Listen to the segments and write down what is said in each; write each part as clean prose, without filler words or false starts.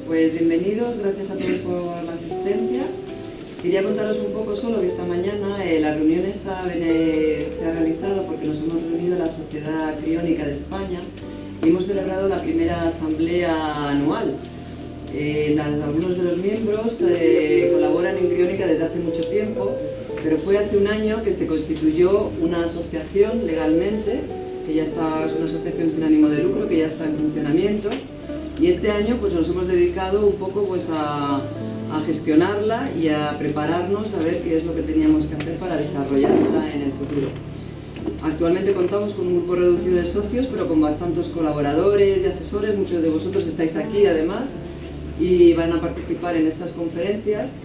Pues bienvenidos, gracias a todos por la asistencia. Quería contaros un poco solo que esta mañana la reunión se ha realizado porque nos hemos reunido la Sociedad Criónica de España y hemos celebrado la primera asamblea anual. Algunos de los miembros colaboran en Criónica desde hace mucho tiempo, pero fue hace un año que se constituyó una asociación legalmente, que ya está, es una asociación sin ánimo de lucro, que ya está en funcionamiento, y este año pues nos hemos dedicado un poco pues a gestionarla y a prepararnos a ver qué es lo que teníamos que hacer para desarrollarla en el futuro. Actualmente contamos con un grupo reducido de socios, pero con bastantes colaboradores y asesores. Muchos de vosotros estáis aquí además y van a participar en estas conferencias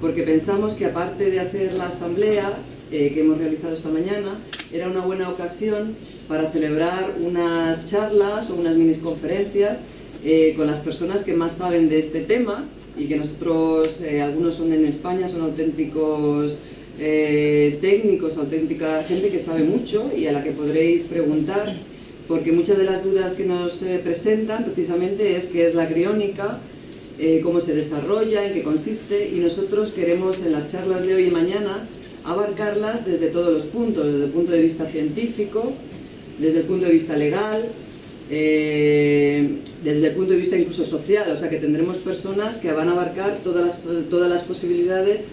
porque pensamos que aparte de hacer la asamblea que hemos realizado esta mañana, era una buena ocasión para celebrar unas charlas o unas mini conferencias con las personas que más saben de este tema y que nosotros, algunos son en España, son auténticos técnicos, auténtica gente que sabe mucho y a la que podréis preguntar, porque muchas de las dudas que nos presentan precisamente es qué es la criónica, cómo se desarrolla, en qué consiste, y nosotros queremos en las charlas de hoy y mañana abarcarlas desde todos los puntos, desde el punto de vista científico, desde el punto de vista legal, desde el punto de vista incluso social, o sea que tendremos personas que van a abarcar todas las posibilidades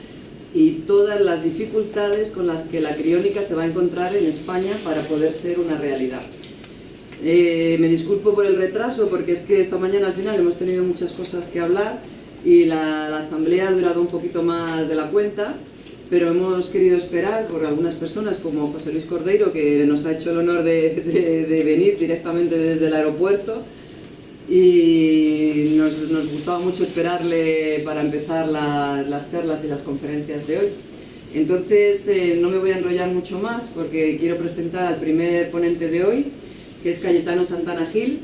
y todas las dificultades con las que la criónica se va a encontrar en España para poder ser una realidad. Me disculpo por el retraso porque es que esta mañana al final hemos tenido muchas cosas que hablar y la asamblea ha durado un poquito más de la cuenta, pero hemos querido esperar por algunas personas como José Luis Cordeiro, que nos ha hecho el honor de venir directamente desde el aeropuerto, y nos gustaba mucho esperarle para empezar las charlas y las conferencias de hoy. Entonces no me voy a enrollar mucho más porque quiero presentar al primer ponente de hoy, que es Cayetano Santana Gil.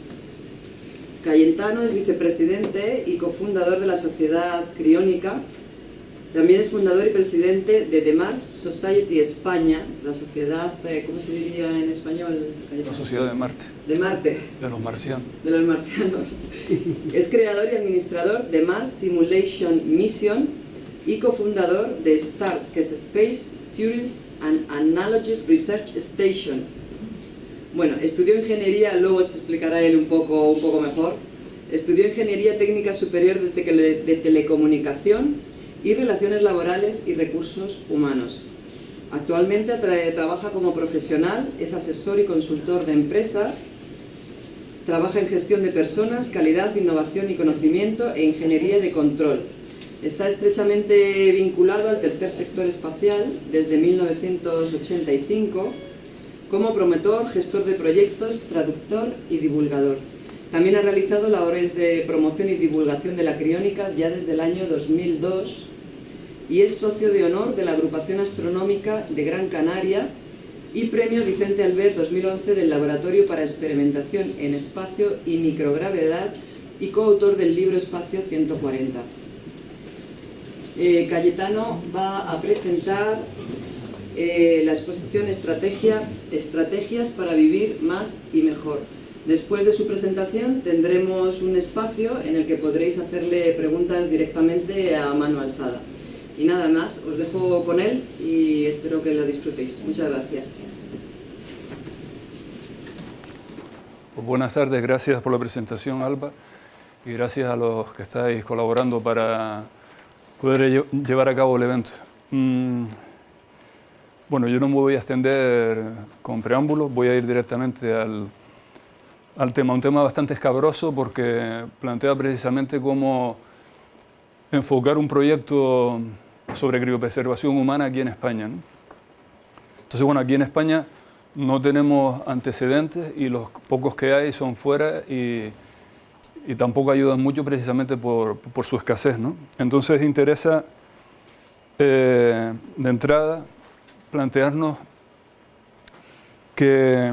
Cayetano es vicepresidente y cofundador de la Sociedad Criónica. También es fundador y presidente de The Mars Society España, la sociedad, ¿cómo se diría en español? La Sociedad de Marte. De Marte. De los marcianos. De los marcianos. Es creador y administrador de Mars Simulation Mission y cofundador de STARTS, que es Space Tourism and Analogy Research Station. Bueno, estudió ingeniería, luego se explicará él un poco mejor. Estudió Ingeniería Técnica Superior de Telecomunicación y Relaciones Laborales y Recursos Humanos. Actualmente trabaja como profesional, es asesor y consultor de empresas, trabaja en gestión de personas, calidad, innovación y conocimiento e ingeniería de control. Está estrechamente vinculado al tercer sector espacial desde 1985 como promotor, gestor de proyectos, traductor y divulgador. También ha realizado labores de promoción y divulgación de la criónica ya desde el año 2002 y es socio de honor de la Agrupación Astronómica de Gran Canaria y Premio Vicente Albert 2011 del Laboratorio para Experimentación en Espacio y Microgravedad y coautor del libro Espacio 140. Cayetano va a presentar la exposición Estrategias para vivir más y mejor. Después de su presentación tendremos un espacio en el que podréis hacerle preguntas directamente a mano alzada. Y nada más, os dejo con él y espero que lo disfrutéis. Muchas gracias. Pues buenas tardes, gracias por la presentación, Alba, y gracias a los que estáis colaborando para poder llevar a cabo el evento. Bueno, yo no me voy a extender con preámbulos, voy a ir directamente al tema, un tema bastante escabroso porque plantea precisamente cómo enfocar un proyecto sobre criopreservación humana aquí en España, ¿no? Entonces, bueno, aquí en España no tenemos antecedentes y los pocos que hay son fuera y tampoco ayudan mucho precisamente por su escasez, ¿no? Entonces interesa de entrada plantearnos que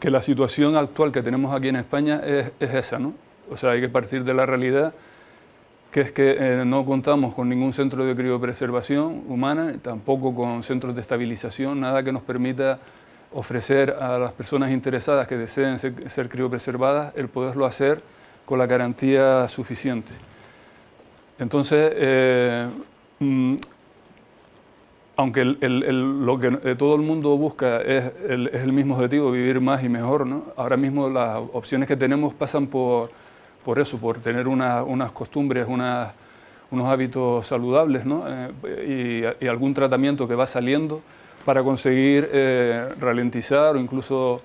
la situación actual que tenemos aquí en España es esa, ¿no? O sea, hay que partir de la realidad que es que no contamos con ningún centro de criopreservación humana, tampoco con centros de estabilización, nada que nos permita ofrecer a las personas interesadas que deseen ser criopreservadas el poderlo hacer con la garantía suficiente. Entonces, aunque lo que todo el mundo busca es el mismo objetivo, vivir más y mejor, ¿no? Ahora mismo las opciones que tenemos pasan por eso, por tener unas costumbres, unos hábitos saludables, ¿no? Y algún tratamiento que va saliendo para conseguir ralentizar o incluso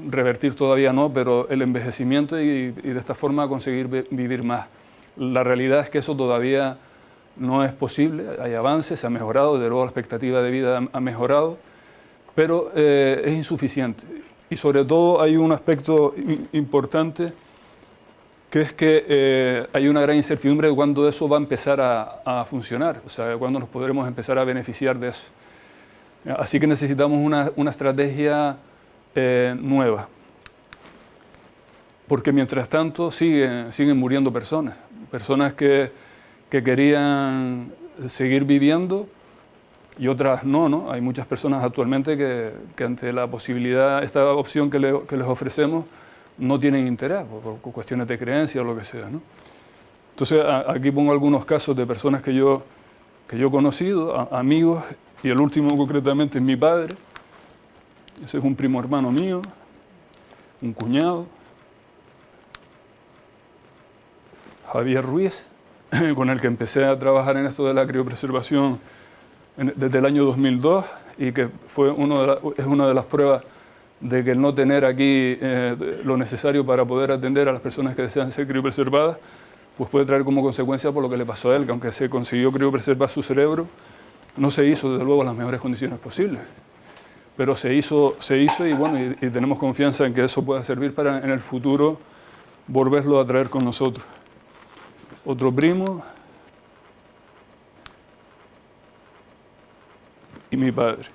revertir, todavía no, pero el envejecimiento y de esta forma conseguir vivir más. La realidad es que eso todavía no es posible, hay avances, se ha mejorado, de luego la expectativa de vida ha mejorado, pero es insuficiente. Y sobre todo hay un aspecto importante, que es que hay una gran incertidumbre de cuándo eso va a empezar a funcionar, o sea, cuándo nos podremos empezar a beneficiar de eso. Así que necesitamos una estrategia nueva, porque mientras tanto siguen muriendo personas que querían seguir viviendo y otras no. Hay muchas personas actualmente que ante la posibilidad, esta opción que les ofrecemos, no tienen interés por cuestiones de creencia o lo que sea, ¿no? Entonces aquí pongo algunos casos de personas que yo he conocido, amigos, y el último concretamente es mi padre. Ese es un primo hermano mío, un cuñado, Javier Ruiz, con el que empecé a trabajar en esto de la criopreservación desde el año 2002 y que fue es una de las pruebas de que el no tener aquí lo necesario para poder atender a las personas que desean ser criopreservadas, pues puede traer como consecuencia por lo que le pasó a él, que aunque se consiguió criopreservar su cerebro, no se hizo desde luego en las mejores condiciones posibles. Pero se hizo y bueno, y tenemos confianza en que eso pueda servir para en el futuro volverlo a traer con nosotros. Otro primo y mi padre.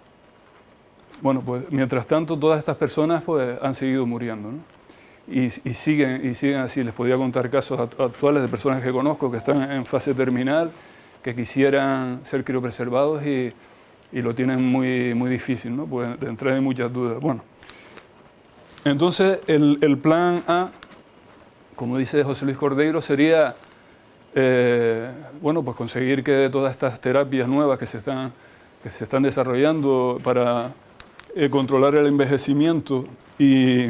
Bueno, pues mientras tanto todas estas personas pues han seguido muriendo, ¿no? Y siguen así. Les podía contar casos actuales de personas que conozco que están en fase terminal, que quisieran ser criopreservados y lo tienen muy difícil, ¿no? Pues de entrada hay muchas dudas. Bueno, entonces el plan A, como dice José Luis Cordeiro, sería bueno, pues conseguir que todas estas terapias nuevas que se están desarrollando para controlar el envejecimiento y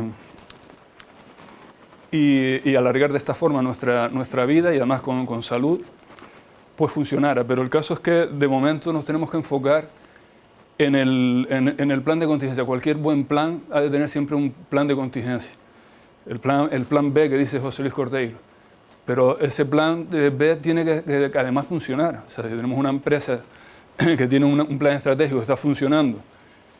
alargar de esta forma nuestra vida y además con salud, pues funcionara. Pero el caso es que de momento nos tenemos que enfocar en el plan de contingencia. Cualquier buen plan ha de tener siempre un plan de contingencia. El plan B que dice José Luis Cordeiro. Pero ese plan B tiene que además funcionar. O sea, si tenemos una empresa que tiene un plan estratégico que está funcionando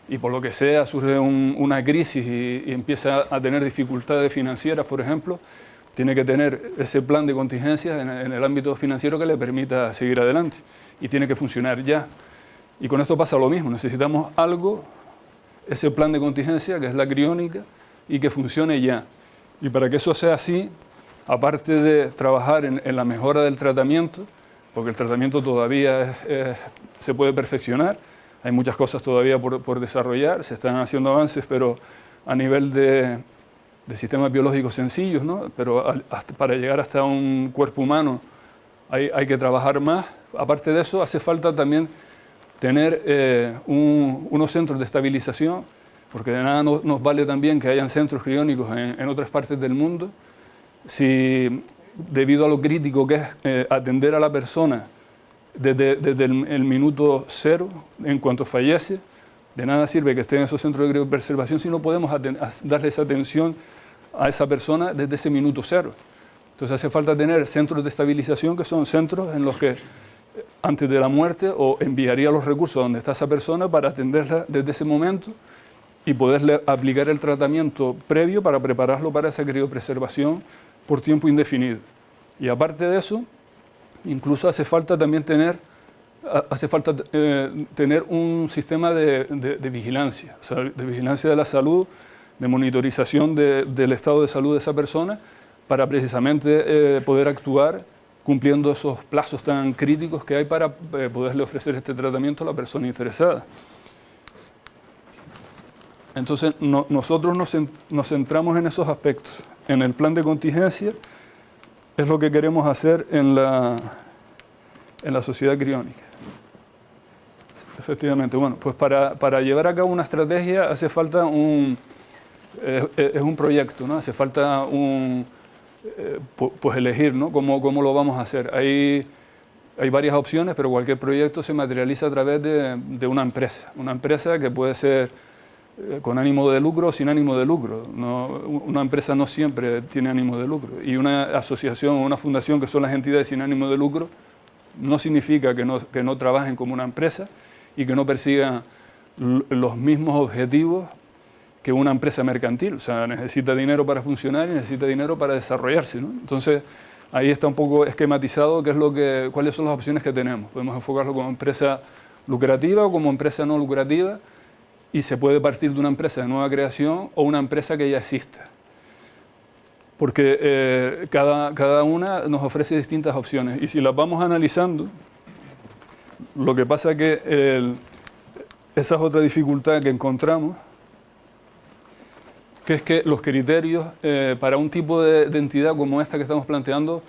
y por lo que sea surge una crisis y empieza a tener dificultades financieras, por ejemplo, tiene que tener ese plan de contingencia en el ámbito financiero que le permita seguir adelante y tiene que funcionar ya. Y con esto pasa lo mismo, necesitamos algo, ese plan de contingencia que es la criónica y que funcione ya. Y para que eso sea así, aparte de trabajar en la mejora del tratamiento, porque el tratamiento todavía se puede perfeccionar, hay muchas cosas todavía por desarrollar, se están haciendo avances, pero a nivel de sistemas biológicos sencillos, ¿no? Pero para llegar hasta un cuerpo humano hay que trabajar más. Aparte de eso, hace falta también tener unos centros de estabilización, porque de nada nos vale también que hayan centros criónicos en otras partes del mundo, si debido a lo crítico que es atender a la persona desde el minuto cero, en cuanto fallece, de nada sirve que esté en esos centros de criopreservación si no podemos darle esa atención a esa persona desde ese minuto cero. Entonces hace falta tener centros de estabilización, que son centros en los que antes de la muerte o enviaría los recursos donde está esa persona para atenderla desde ese momento y poderle aplicar el tratamiento previo para prepararlo para esa criopreservación por tiempo indefinido. Y aparte de eso, incluso hace falta también tener un sistema de vigilancia, o sea, de vigilancia de la salud, de monitorización del estado de salud de esa persona, para precisamente poder actuar cumpliendo esos plazos tan críticos que hay para poderle ofrecer este tratamiento a la persona interesada. Entonces nosotros nos centramos en esos aspectos, en el plan de contingencia es lo que queremos hacer en la sociedad criónica. Efectivamente, bueno, pues para llevar a cabo una estrategia hace falta es un proyecto, ¿no? Hace falta pues elegir, ¿no? ¿Cómo lo vamos a hacer? Hay varias opciones, pero cualquier proyecto se materializa a través de una empresa que puede ser con ánimo de lucro o sin ánimo de lucro. Una empresa no siempre tiene ánimo de lucro, y una asociación o una fundación, que son las entidades sin ánimo de lucro, no significa que no trabajen como una empresa y que no persigan los mismos objetivos que una empresa mercantil. O sea, necesita dinero para funcionar y necesita dinero para desarrollarse, ¿no? Entonces, ahí está un poco esquematizado cuáles son las opciones que tenemos. Podemos enfocarlo como empresa lucrativa o como empresa no lucrativa, y se puede partir de una empresa de nueva creación o una empresa que ya exista. Porque cada una nos ofrece distintas opciones, y si las vamos analizando, lo que pasa es que esa es otra dificultad que encontramos, que es que los criterios para un tipo de entidad como esta que estamos planteando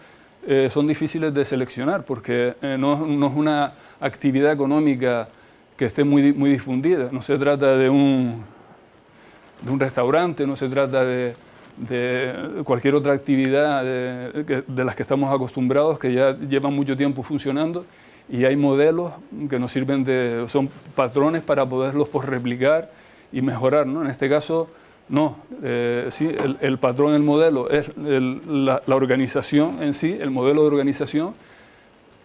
son difíciles de seleccionar, porque no es una actividad económica que esté muy difundida. No se trata de un restaurante, no se trata de cualquier otra actividad de las que estamos acostumbrados, que ya llevan mucho tiempo funcionando, y hay modelos que nos sirven son patrones para poderlos replicar y mejorar, ¿no? En este caso, no. Sí, el patrón, el modelo es la organización en sí, el modelo de organización,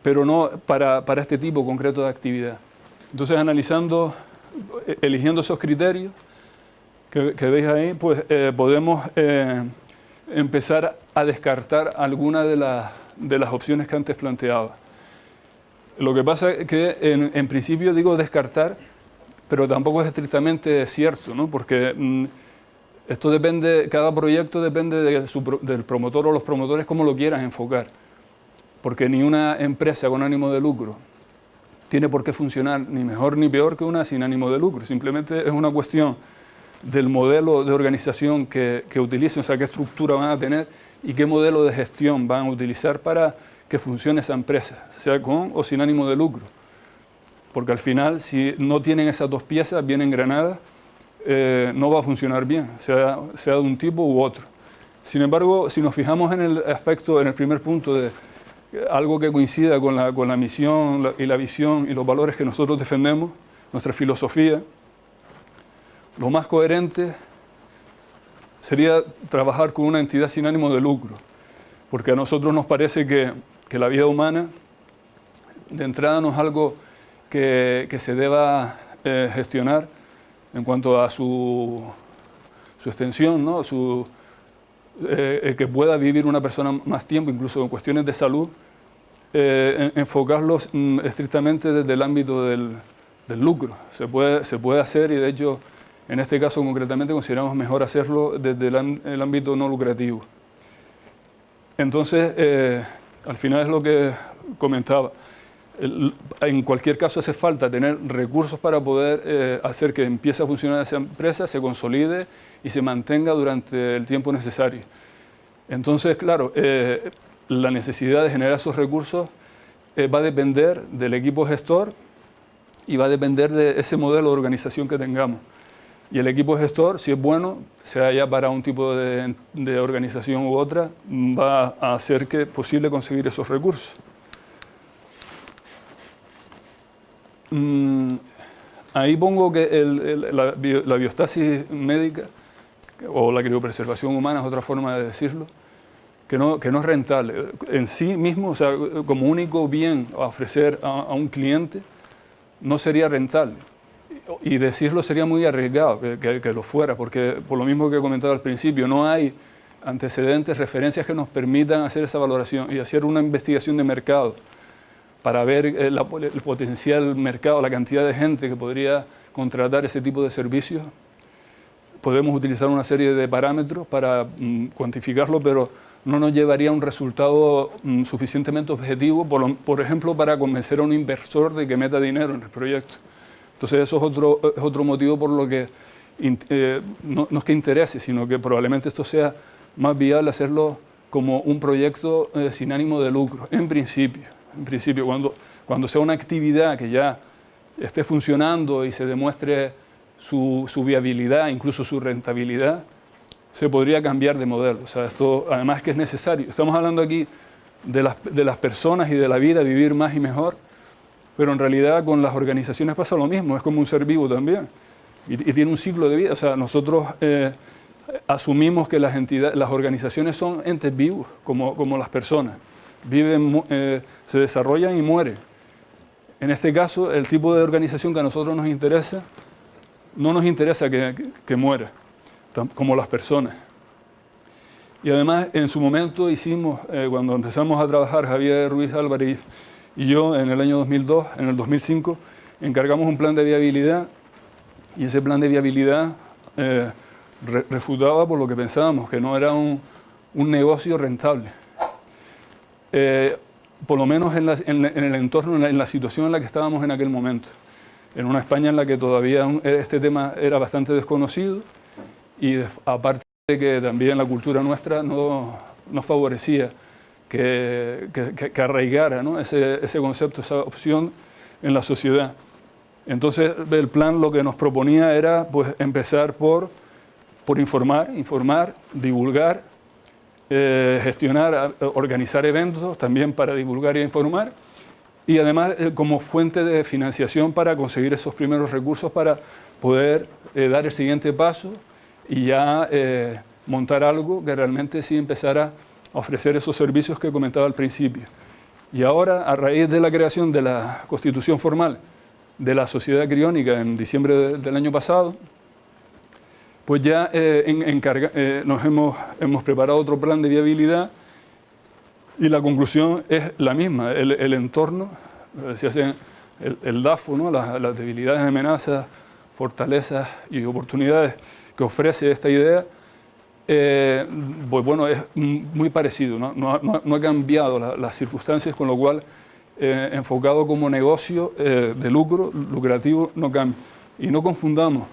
pero no para este tipo concreto de actividad. Entonces, eligiendo esos criterios que veis ahí, pues podemos empezar a descartar algunas de las opciones que antes planteaba. Lo que pasa es que en principio digo descartar, pero tampoco es estrictamente cierto, ¿no? Porque esto depende, cada proyecto depende del promotor o los promotores cómo lo quieran enfocar. Porque ni una empresa con ánimo de lucro tiene por qué funcionar ni mejor ni peor que una sin ánimo de lucro. Simplemente es una cuestión del modelo de organización que utilicen, o sea, qué estructura van a tener y qué modelo de gestión van a utilizar para que funcione esa empresa, sea con o sin ánimo de lucro. Porque al final, si no tienen esas dos piezas bien engranadas, no va a funcionar bien, sea de un tipo u otro. Sin embargo, si nos fijamos en el aspecto, en el primer punto de algo que coincida con la misión y la visión y los valores que nosotros defendemos, nuestra filosofía, lo más coherente sería trabajar con una entidad sin ánimo de lucro, porque a nosotros nos parece que la vida humana, de entrada, no es algo que se deba gestionar en cuanto a su extensión, ¿no? Que pueda vivir una persona más tiempo, incluso en cuestiones de salud, enfocarlos estrictamente desde el ámbito del lucro. Se puede hacer, y de hecho, en este caso concretamente, consideramos mejor hacerlo desde el ámbito no lucrativo. Entonces, al final es lo que comentaba. En cualquier caso hace falta tener recursos para poder hacer que empiece a funcionar esa empresa, se consolide y se mantenga durante el tiempo necesario. Entonces, claro, la necesidad de generar esos recursos va a depender del equipo gestor y va a depender de ese modelo de organización que tengamos. Y el equipo gestor, si es bueno, sea ya para un tipo de organización u otra, va a hacer que es posible conseguir esos recursos. Ahí pongo que la biostasis médica o la criopreservación humana es otra forma de decirlo, que no es rentable en sí mismo, o sea, como único bien a ofrecer a un cliente, no sería rentable. Y decirlo sería muy arriesgado que lo fuera, porque por lo mismo que he comentado al principio, no hay antecedentes, referencias que nos permitan hacer esa valoración y hacer una investigación de mercado para ver el potencial mercado, la cantidad de gente que podría contratar ese tipo de servicios. Podemos utilizar una serie de parámetros para cuantificarlo, pero no nos llevaría a un resultado suficientemente objetivo, por ejemplo, para convencer a un inversor de que meta dinero en el proyecto. Entonces eso es otro motivo por lo que no es que interese, sino que probablemente esto sea más viable hacerlo como un proyecto sin ánimo de lucro, en principio. En principio, cuando sea una actividad que ya esté funcionando y se demuestre su viabilidad, incluso su rentabilidad, se podría cambiar de modelo. O sea, esto además que es necesario. Estamos hablando aquí de las personas y de la vida, vivir más y mejor, pero en realidad con las organizaciones pasa lo mismo, es como un ser vivo también y tiene un ciclo de vida. O sea, nosotros asumimos que las organizaciones son entes vivos, como las personas, viven, se desarrollan y mueren. En este caso, el tipo de organización que a nosotros nos interesa, no nos interesa que muera, como las personas. Y además, en su momento hicimos, cuando empezamos a trabajar, Javier Ruiz Álvarez y yo, en el año 2002, en el 2005, encargamos un plan de viabilidad, y ese plan de viabilidad refutaba por lo que pensábamos, que no era un negocio rentable. Por lo menos en el entorno, en la situación en la que estábamos en aquel momento. En una España en la que todavía este tema era bastante desconocido y aparte de que también la cultura nuestra no favorecía que arraigara, ¿no?, ese concepto, esa opción en la sociedad. Entonces el plan lo que nos proponía era pues, empezar por informar, divulgar, gestionar, organizar eventos también para divulgar e informar y además como fuente de financiación para conseguir esos primeros recursos para poder dar el siguiente paso y ya montar algo que realmente sí empezara a ofrecer esos servicios que comentaba al principio. Y ahora, a raíz de la creación de la constitución formal de la Sociedad Criónica en diciembre del año pasado, pues ya nos hemos preparado otro plan de viabilidad y la conclusión es la misma. El entorno, se hace el DAFO, ¿no?, las debilidades, amenazas, fortalezas y oportunidades que ofrece esta idea, pues bueno, es muy parecido, no ha cambiado las circunstancias, con lo cual enfocado como negocio de lucro, lucrativo, no cambia. Y no confundamos.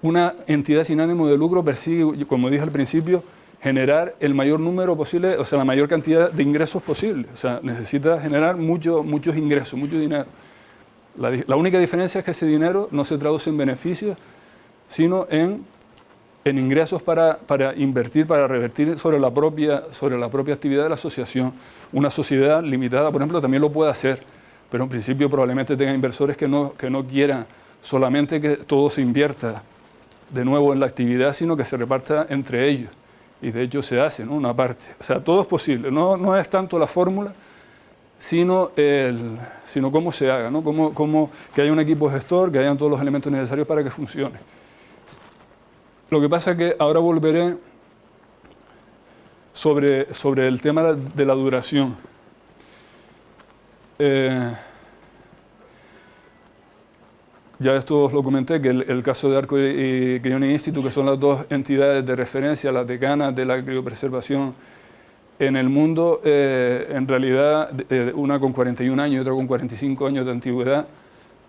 Una entidad sin ánimo de lucro persigue, como dije al principio, generar el mayor número posible, o sea, la mayor cantidad de ingresos posible. O sea, necesita generar muchos ingresos, mucho dinero. La única diferencia es que ese dinero no se traduce en beneficios, sino en ingresos para invertir, para revertir sobre la propia actividad de la asociación. Una sociedad limitada, por ejemplo, también lo puede hacer, pero en principio probablemente tenga inversores que no quieran solamente que todo se invierta de nuevo en la actividad, sino que se reparta entre ellos. Y de hecho se hace, ¿no?, una parte. O sea, todo es posible. No es tanto la fórmula, sino cómo se haga, ¿no? Cómo que haya un equipo gestor, que hayan todos los elementos necesarios para que funcione. Lo que pasa es que ahora volveré sobre el tema de la duración. Ya esto os lo comenté, que el caso de Arco y Crionic Institute, que son las dos entidades de referencia, las decanas de la criopreservación en el mundo, en realidad, una con 41 años y otra con 45 años de antigüedad,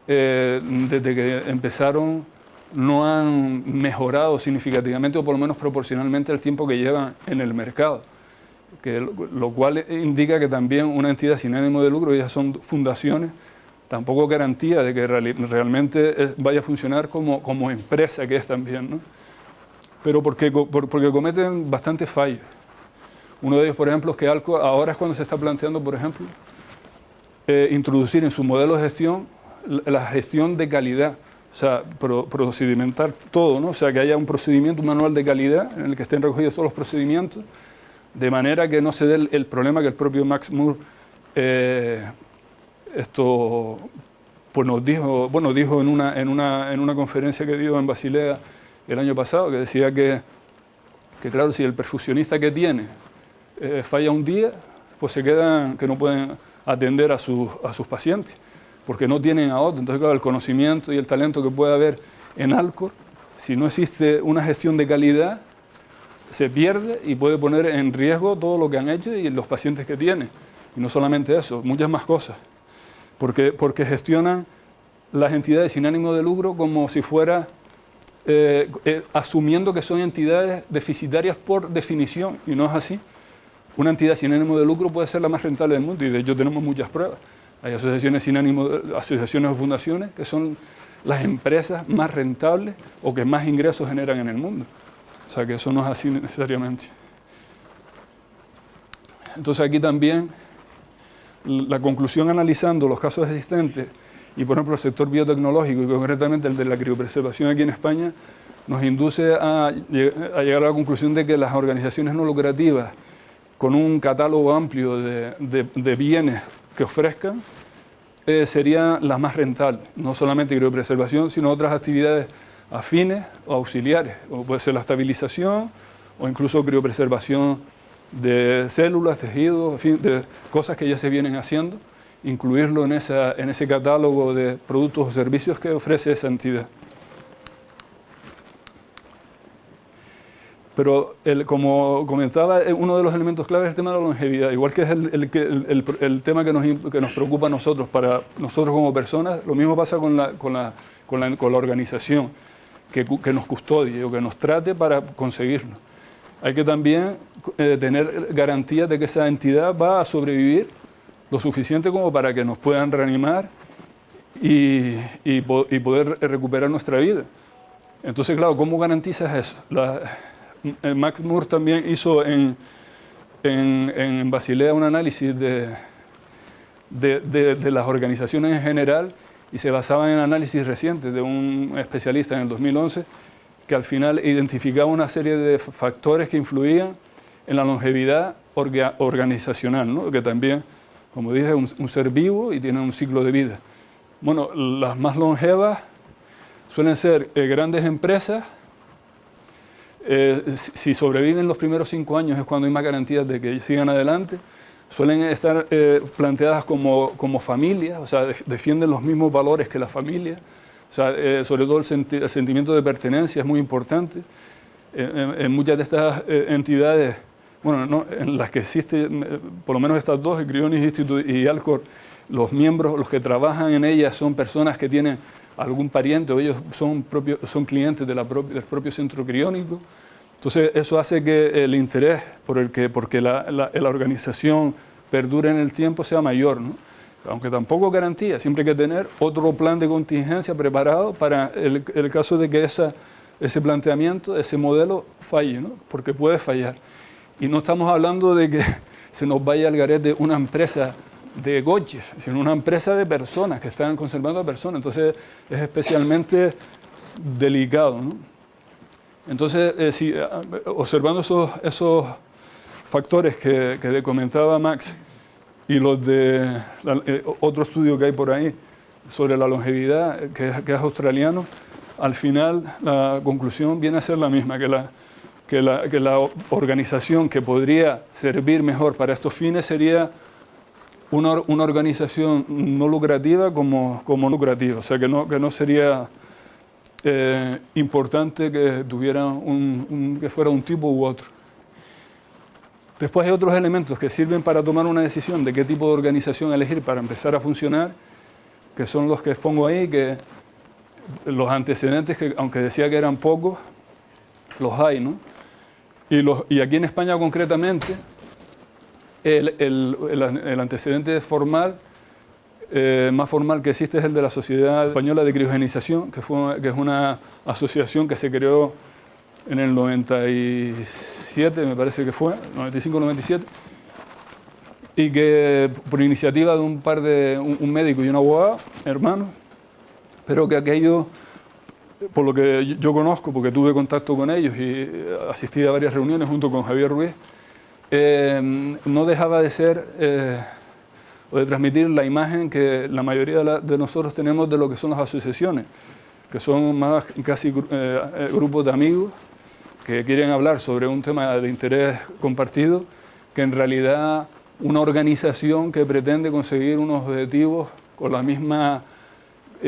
desde que empezaron no han mejorado significativamente, o por lo menos proporcionalmente, el tiempo que llevan en el mercado, lo cual indica que también una entidad sin ánimo de lucro, ellas son fundaciones, tampoco garantía de que realmente vaya a funcionar como empresa que es también, ¿no? Pero porque cometen bastantes fallos. Uno de ellos, por ejemplo, es que Alco ahora es cuando se está planteando, por ejemplo, introducir en su modelo de gestión la gestión de calidad, o sea, procedimentar todo, ¿no? O sea, que haya un procedimiento, un manual de calidad en el que estén recogidos todos los procedimientos, de manera que no se dé el problema que el propio Max Moore pues nos dijo, bueno, dijo en una conferencia que dio en Basilea el año pasado, que decía que claro, si el perfusionista que tiene falla un día, pues se quedan, que no pueden atender a sus pacientes, porque no tienen a otro. Entonces, claro, el conocimiento y el talento que puede haber en Alcor, si no existe una gestión de calidad, se pierde y puede poner en riesgo todo lo que han hecho y los pacientes que tienen. Y no solamente eso, muchas más cosas. Porque gestionan las entidades sin ánimo de lucro como si fuera asumiendo que son entidades deficitarias por definición, y no es así. Una entidad sin ánimo de lucro puede ser la más rentable del mundo, y de hecho tenemos muchas pruebas. Hay asociaciones sin ánimo, asociaciones o fundaciones que son las empresas más rentables o que más ingresos generan en el mundo. O sea que eso no es así necesariamente. Entonces aquí también la conclusión analizando los casos existentes y por ejemplo el sector biotecnológico y concretamente el de la criopreservación aquí en España nos induce a llegar a la conclusión de que las organizaciones no lucrativas con un catálogo amplio de bienes que ofrezcan serían las más rentables, no solamente criopreservación sino otras actividades afines o auxiliares, o puede ser la estabilización o incluso criopreservación de células, tejidos, en fin, de cosas que ya se vienen haciendo, incluirlo en ese catálogo de productos o servicios que ofrece esa entidad. Pero como comentaba, uno de los elementos claves es el tema de la longevidad, igual que es el tema que nos preocupa a nosotros, para nosotros como personas, lo mismo pasa con la organización que nos custodie o que nos trate para conseguirlo. Hay que también tener garantías de que esa entidad va a sobrevivir lo suficiente como para que nos puedan reanimar y poder recuperar nuestra vida. Entonces, claro, ¿cómo garantizas eso? Max Moore también hizo en Basilea un análisis de las organizaciones en general y se basaba en análisis recientes de un especialista en el 2011 que al final identificaba una serie de factores que influían en la longevidad organizacional, ¿no? Que también, como dije, es un ser vivo y tiene un ciclo de vida. Bueno, las más longevas suelen ser grandes empresas. Si sobreviven los primeros 5 años es cuando hay más garantías de que sigan adelante. Suelen estar planteadas como familias, o sea, defienden los mismos valores que la familia. O sea, sobre todo el sentimiento de pertenencia es muy importante. En muchas de estas entidades, bueno, no, en las que existe, por lo menos estas dos, el Cryonis Institute y Alcor, los miembros, los que trabajan en ellas son personas que tienen algún pariente o ellos son clientes del propio centro criónico. Entonces eso hace que el interés porque la organización perdure en el tiempo sea mayor, ¿no? Aunque tampoco garantía, siempre hay que tener otro plan de contingencia preparado para el caso de que ese planteamiento, ese modelo falle, ¿no? Porque puede fallar. Y no estamos hablando de que se nos vaya al garete una empresa de coches, sino una empresa de personas que están conservando a personas. Entonces es especialmente delicado, ¿no? Entonces, observando esos factores que comentaba Max y los de otro estudio que hay por ahí sobre la longevidad, que es australiano, al final la conclusión viene a ser la misma, que la organización que podría servir mejor para estos fines sería una organización no lucrativa como lucrativa, o sea que no sería importante que tuviera que fuera un tipo u otro. Después hay otros elementos que sirven para tomar una decisión de qué tipo de organización elegir para empezar a funcionar, que son los que expongo ahí, que los antecedentes, que aunque decía que eran pocos, los hay, ¿no? Y aquí en España concretamente, el antecedente formal, más formal que existe es el de la Sociedad Española de Criogenización, que es una asociación que se creó en el 97, me parece que fue, 95-97, y que por iniciativa de un médico y un abogado, hermanos, pero que aquello, por lo que yo conozco, porque tuve contacto con ellos y asistí a varias reuniones junto con Javier Ruiz, no dejaba de ser o de transmitir la imagen que la mayoría de nosotros tenemos de lo que son las asociaciones, que son más casi grupos de amigos que quieren hablar sobre un tema de interés compartido, que en realidad una organización que pretende conseguir unos objetivos con la misma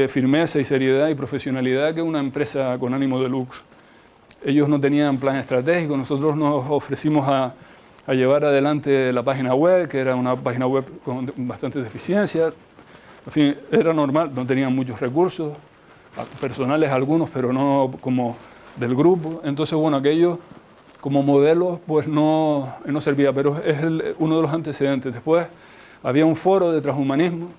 firmeza y seriedad y profesionalidad que una empresa con ánimo de lucro. Ellos no tenían plan estratégico, nosotros nos ofrecimos a llevar adelante la página web, que era una página web con bastante deficiencia. En fin, era normal, no tenían muchos recursos, personales algunos, pero no como del grupo. Entonces, bueno, aquello como modelo pues no servía, pero es uno de los antecedentes. Después había un foro de transhumanismo,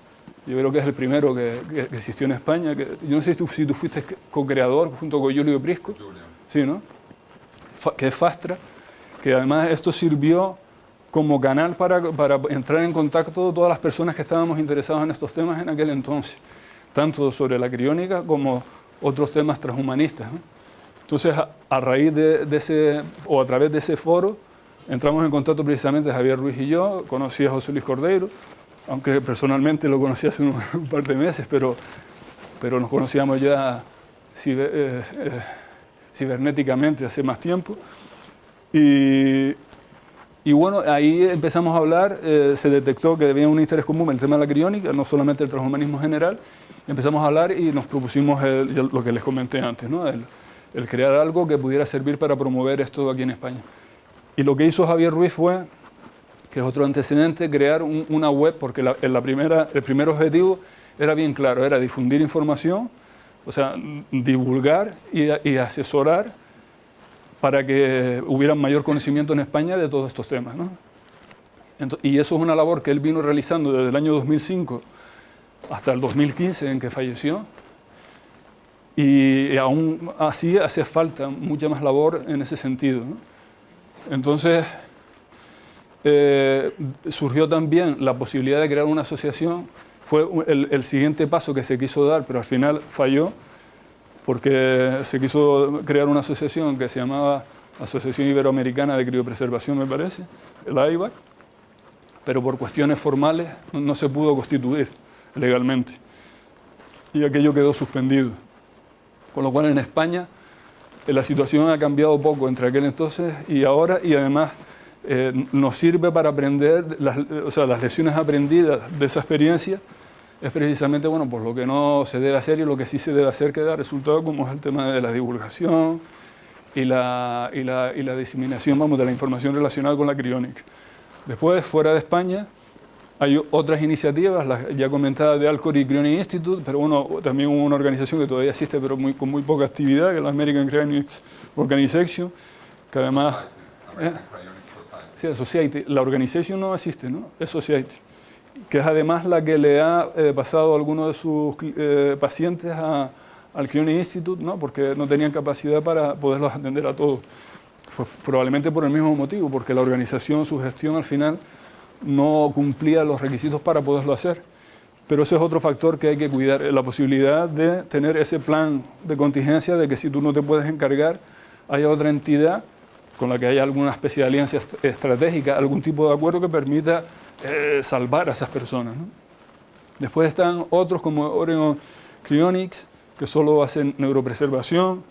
yo creo que es el primero que existió en España, que, yo no sé si tú fuiste co-creador junto con Julio Prisco, sí, ¿no? Que es Fastra, que además esto sirvió como canal para entrar en contacto todas las personas que estábamos interesados en estos temas en aquel entonces, tanto sobre la criónica como otros temas transhumanistas, ¿no? Entonces, a raíz de ese, o a través de ese foro, entramos en contacto precisamente Javier Ruiz y yo, conocí a José Luis Cordeiro, aunque personalmente lo conocí hace un par de meses, pero nos conocíamos ya cibernéticamente hace más tiempo. Y bueno, ahí empezamos a hablar, se detectó que había un interés común en el tema de la criónica, no solamente el transhumanismo general, empezamos a hablar y nos propusimos lo que les comenté antes, ¿no? El crear algo que pudiera servir para promover esto aquí en España. Y lo que hizo Javier Ruiz fue, que es otro antecedente, crear una web, porque el primer objetivo era bien claro, era difundir información, o sea, divulgar y asesorar para que hubiera mayor conocimiento en España de todos estos temas, ¿no? Y eso es una labor que él vino realizando desde el año 2005 hasta el 2015 en que falleció. Y aún así hace falta mucha más labor en ese sentido, ¿no? Entonces, surgió también la posibilidad de crear una asociación. Fue el siguiente paso que se quiso dar, pero al final falló, porque se quiso crear una asociación que se llamaba Asociación Iberoamericana de Criopreservación, me parece, el AIBAC, pero por cuestiones formales no se pudo constituir legalmente. Y aquello quedó suspendido. Con lo cual en España la situación ha cambiado poco entre aquel entonces y ahora, y además nos sirve para aprender, las lecciones aprendidas de esa experiencia es precisamente, bueno, pues lo que no se debe hacer y lo que sí se debe hacer que da resultado, como es el tema de la divulgación y la diseminación, vamos, de la información relacionada con la criónica. Después, fuera de España, hay otras iniciativas, las ya comentadas de Alcor y Cryonics Institute, pero bueno, también hubo una organización que todavía existe, pero con muy poca actividad, que es la American Cryonics Organization, que además... Sí, Society. La organization no existe, ¿no? Es Society, que es además la que le ha pasado a algunos de sus pacientes al Cryonics Institute, ¿no? Porque no tenían capacidad para poderlos atender a todos. Pues probablemente por el mismo motivo, porque la organización, su gestión al final no cumplía los requisitos para poderlo hacer. Pero ese es otro factor que hay que cuidar, la posibilidad de tener ese plan de contingencia de que si tú no te puedes encargar, haya otra entidad con la que haya alguna especie de alianza estratégica, algún tipo de acuerdo que permita salvar a esas personas, ¿no? Después están otros como Oregon Cryonics, que solo hacen neuropreservación,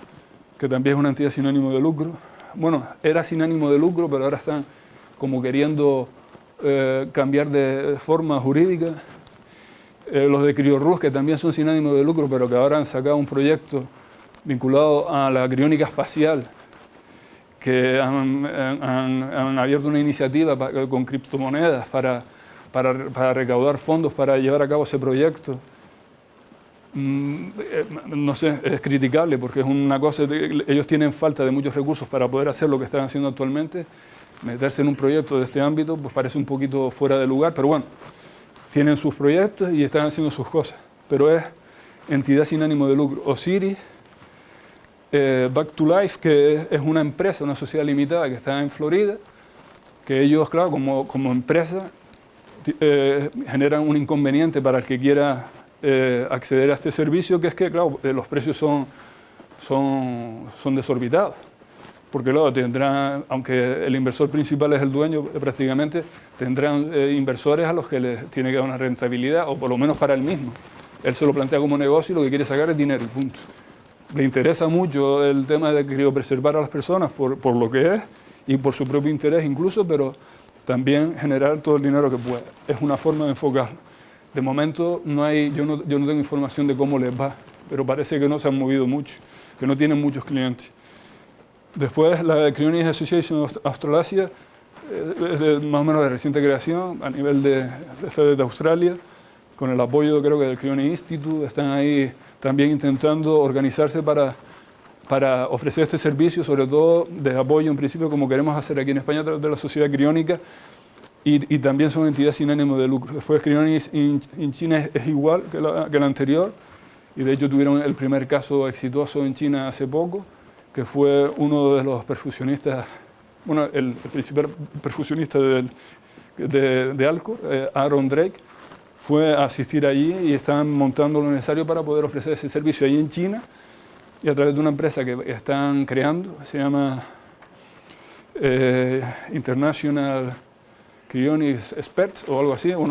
que también es una entidad sin ánimo de lucro. Bueno, era sin ánimo de lucro, pero ahora están como queriendo cambiar de forma jurídica. Los de CrioRus, que también son sin ánimo de lucro, pero que ahora han sacado un proyecto vinculado a la criónica espacial, que han abierto una iniciativa con criptomonedas para recaudar fondos para llevar a cabo ese proyecto. No sé, es criticable porque es una cosa, ellos tienen falta de muchos recursos para poder hacer lo que están haciendo actualmente. Meterse en un proyecto de este ámbito pues parece un poquito fuera de lugar, pero bueno, tienen sus proyectos y están haciendo sus cosas, pero es entidad sin ánimo de lucro. Osiris, Back to Life, que es una empresa, una sociedad limitada que está en Florida, que ellos, claro, como empresa, generan un inconveniente para el que quiera acceder a este servicio, que es que, claro, los precios son desorbitados. Porque luego tendrán, aunque el inversor principal es el dueño prácticamente, tendrán inversores a los que les tiene que dar una rentabilidad, o por lo menos para él mismo. Él se lo plantea como negocio y lo que quiere sacar es dinero, punto. Le interesa mucho el tema de criopreservar a las personas por lo que es y por su propio interés incluso, pero también generar todo el dinero que pueda. Es una forma de enfocarlo. De momento yo no tengo información de cómo les va, pero parece que no se han movido mucho, que no tienen muchos clientes. Después la Cryonics Association Australasia es más o menos de reciente creación a nivel de Australia, con el apoyo creo que del Crioni Institute, están ahí también intentando organizarse para ofrecer este servicio, sobre todo de apoyo en principio, como queremos hacer aquí en España a través de la Sociedad Criónica, y también son entidades sin ánimo de lucro. Después Crionis en China es igual que la anterior, y de hecho tuvieron el primer caso exitoso en China hace poco, que fue uno de los perfusionistas, bueno, el principal perfusionista de Alcor, Aaron Drake, fue a asistir allí y están montando lo necesario para poder ofrecer ese servicio allí en China, y a través de una empresa que están creando, se llama International Cryonics Experts o algo así, o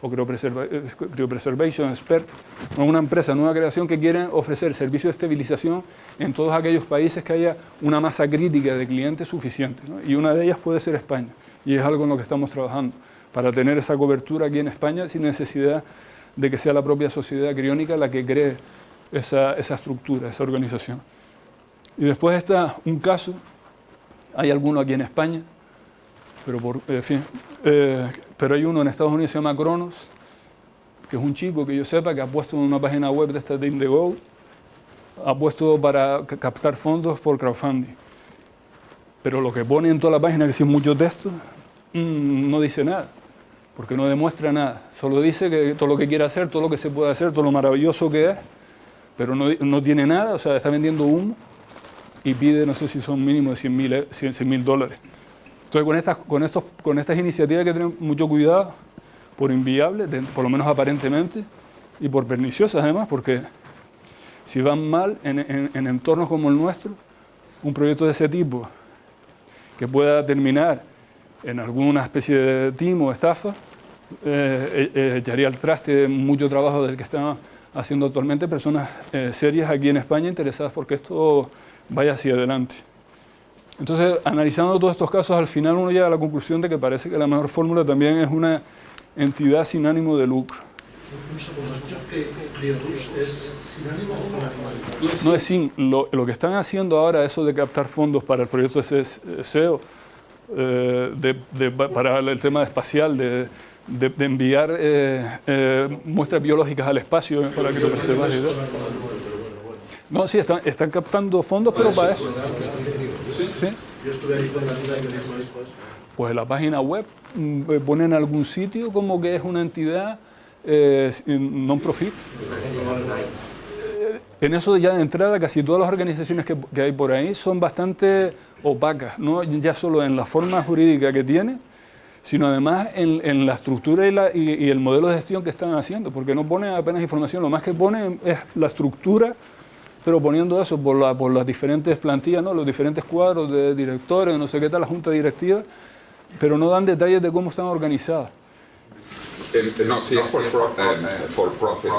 Cryopreservation Expert, una empresa, nueva creación que quieren ofrecer servicios de estabilización en todos aquellos países que haya una masa crítica de clientes suficiente, ¿no? Y una de ellas puede ser España, y es algo en lo que estamos trabajando, para tener esa cobertura aquí en España sin necesidad de que sea la propia sociedad criónica la que cree esa estructura, esa organización. Y después está un caso, hay alguno aquí en España, pero hay uno en Estados Unidos que se llama Cronos, que es un chico que yo sepa que ha puesto en una página web de esta de Indiegogo, ha puesto para captar fondos por crowdfunding. Pero lo que pone en toda la página, que sí es mucho texto, no dice nada, porque no demuestra nada. Solo dice que todo lo que quiere hacer, todo lo que se puede hacer, todo lo maravilloso que es, pero no tiene nada, o sea, está vendiendo humo y pide, no sé si son mínimo de $100,000. Entonces, con estas iniciativas hay que tener mucho cuidado por inviables, por lo menos aparentemente, y por perniciosas además, porque si van mal en entornos como el nuestro, un proyecto de ese tipo, que pueda terminar en alguna especie de timo o estafa, echaría al traste mucho trabajo del que están haciendo actualmente personas serias aquí en España interesadas porque esto vaya hacia adelante. Entonces, analizando todos estos casos, al final uno llega a la conclusión de que parece que la mejor fórmula también es una entidad sin ánimo de lucro. Un segundo, ¿has dicho que Criorus es sin ánimo o con ánimo? No es sin. Lo que están haciendo ahora, eso de captar fondos para el proyecto SEO, para el tema espacial, de enviar muestras biológicas al espacio para que lo preservas. No, sí, están captando fondos, pero para eso. ¿Sí? Yo estuve ahí con la ayuda que dijo después. Pues la página web pone en algún sitio como que es una entidad non-profit. En eso ya de entrada casi todas las organizaciones que hay por ahí son bastante opacas, no ya solo en la forma jurídica que tiene, sino además en la estructura y el modelo de gestión que están haciendo, porque no ponen apenas información, lo más que ponen es la estructura, pero poniendo eso por las diferentes plantillas, ¿no? Los diferentes cuadros de directores, no sé qué tal, la junta directiva, pero no dan detalles de cómo están organizadas. No, sí es for profit,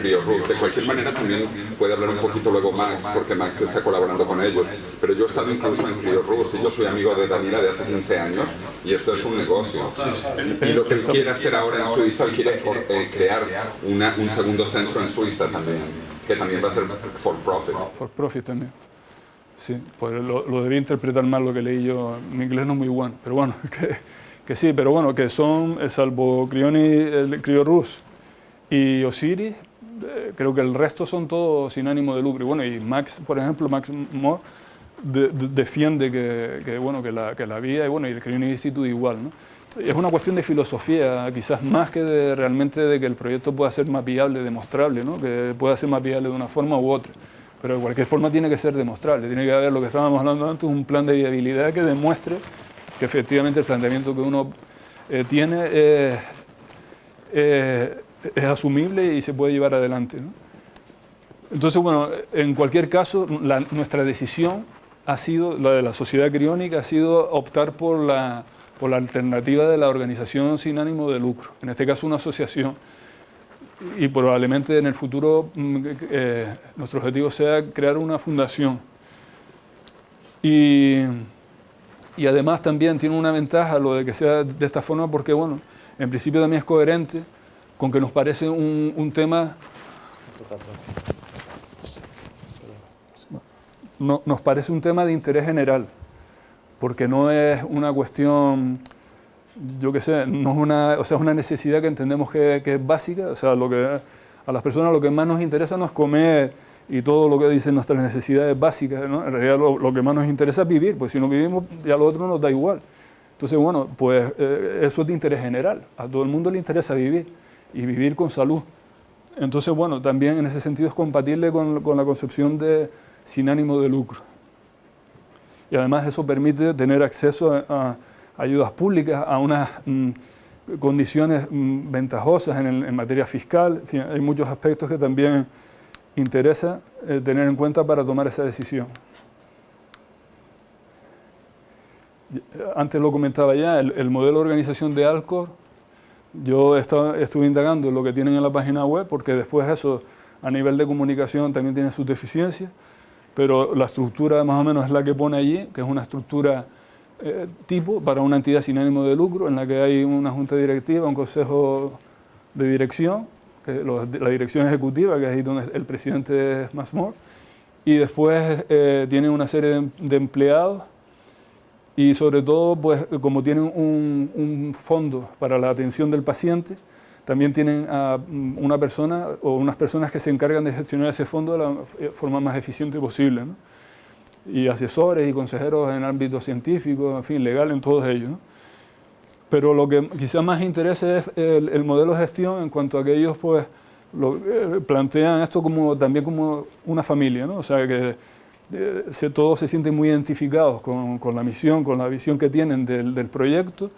Criorus. De cualquier manera también puede hablar un poquito luego Max, porque Max está colaborando con ellos. Pero yo he estado incluso en Criorus y yo soy amigo de Daniela de hace 15 años y esto es un negocio. Y lo que él quiere hacer ahora en Suiza, él quiere crear un segundo centro en Suiza también, que también va a ser for profit. For profit también. Sí, pues lo debí interpretar mal lo que leí yo. Mi inglés no es muy bueno, pero bueno, que sí, pero bueno, que son, salvo Criorus y Osiris, creo que el resto son todos sin ánimo de lucro. Y bueno, y Max, por ejemplo, Max Moore defiende que la vía, y bueno, y el Crioni Institute igual, ¿no? Es una cuestión de filosofía, quizás más que realmente de que el proyecto pueda ser más viable, demostrable, ¿no? Que pueda ser más viable de una forma u otra. Pero de cualquier forma tiene que ser demostrable, tiene que haber lo que estábamos hablando antes, un plan de viabilidad que demuestre que efectivamente el planteamiento que uno tiene es asumible y se puede llevar adelante, ¿no? Entonces, bueno, en cualquier caso, nuestra decisión ha sido, la de la sociedad criónica, ha sido optar por la alternativa de la organización sin ánimo de lucro, en este caso una asociación, y probablemente en el futuro nuestro objetivo sea crear una fundación. Y además también tiene una ventaja lo de que sea de esta forma porque, bueno, en principio también es coherente con que nos parece un tema... nos parece un tema de interés general, porque no es una cuestión yo qué sé, no es una, o sea, es una necesidad que entendemos que es básica. O sea, a las personas lo que más nos interesa no es comer y todo lo que dicen nuestras necesidades básicas, ¿no? En realidad lo que más nos interesa es vivir, pues si no vivimos ya lo otro nos da igual. Entonces, bueno, pues eso es de interés general. A todo el mundo le interesa vivir y vivir con salud. Entonces, bueno, también en ese sentido es compatible con la concepción de sin ánimo de lucro. Y además eso permite tener acceso a ayudas públicas, a unas condiciones ventajosas en materia fiscal. En fin, hay muchos aspectos que también interesa tener en cuenta para tomar esa decisión. Antes lo comentaba ya, el modelo de organización de Alcor, yo estuve indagando lo que tienen en la página web, porque después eso, a nivel de comunicación, también tiene sus deficiencias, pero la estructura más o menos es la que pone allí, que es una estructura tipo para una entidad sin ánimo de lucro, en la que hay una junta directiva, un consejo de dirección, que la dirección ejecutiva, que es ahí donde el presidente es Masmor, y después tienen una serie de empleados. Y sobre todo, pues, como tienen un fondo para la atención del paciente, también tienen a una persona o unas personas que se encargan de gestionar ese fondo de la forma más eficiente posible, ¿no? Y asesores y consejeros en el ámbito científico, en fin, legal, en todos ellos, ¿no? Pero lo que quizás más interesa es el modelo de gestión en cuanto a que ellos pues, plantean esto también como una familia, ¿no? O sea, que todos se sienten muy identificados con la misión, con la visión que tienen del proyecto.